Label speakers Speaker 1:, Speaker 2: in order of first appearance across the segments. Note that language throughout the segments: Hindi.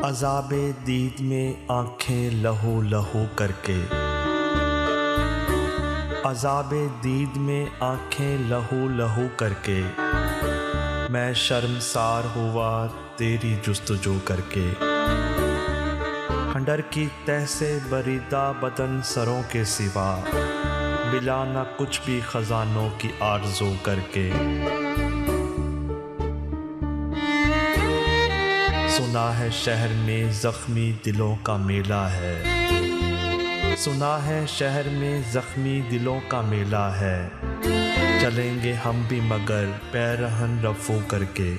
Speaker 1: अज़ाबे दीद में आँखें लहू लहू करके, अज़ाबे दीद में आँखें लहू लहू करके, मैं शर्मसार हुआ तेरी जुस्तजू करके। खंडर की तह से बरीदा बदन सरों के सिवा, मिला न कुछ भी खजानों की आरज़ू करके। सुना है शहर में ज़ख्मी दिलों का मेला है, सुना है शहर में ज़ख्मी दिलों का मेला है। चलेंगे हम भी मगर पैरहन रफू करके।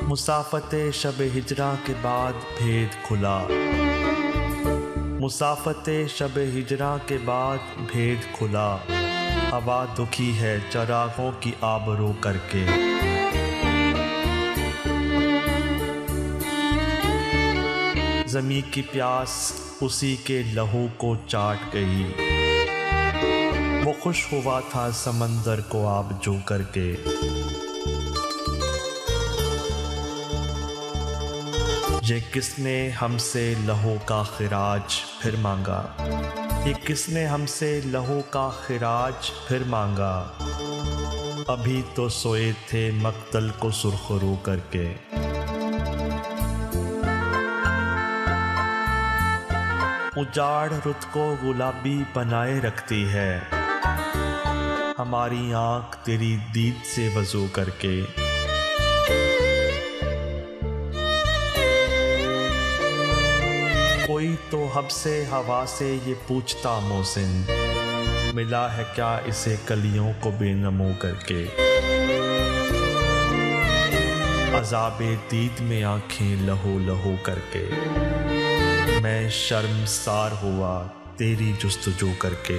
Speaker 1: मुसाफते शब हिजरा के बाद भेद खुला, मुसाफते शब हिजरा के बाद भेद खुला। हवा दुखी है चरागों की आबरू करके। ज़मीं की प्यास उसी के लहू को चाट गई, वो खुश हुआ था समंदर को आबजू करके। ये किसने हमसे लहू का खिराज फिर मांगा, ये किसने हमसे लहू का खिराज फिर मांगा। अभी तो सोए थे मक्तल को सुरखरू करके। उजाड़ रुत को गुलाबी बनाए रखती है, हमारी आँख तेरी दीद से वजू करके। कोई तो हब से हवा से ये पूछता मोहसिन, मिला है क्या इसे कलियों को बेनमो करके। अज़ाबे दीद में आँखें लहू लहू करके, मैं शर्मसार हुआ तेरी जुस्तजू करके।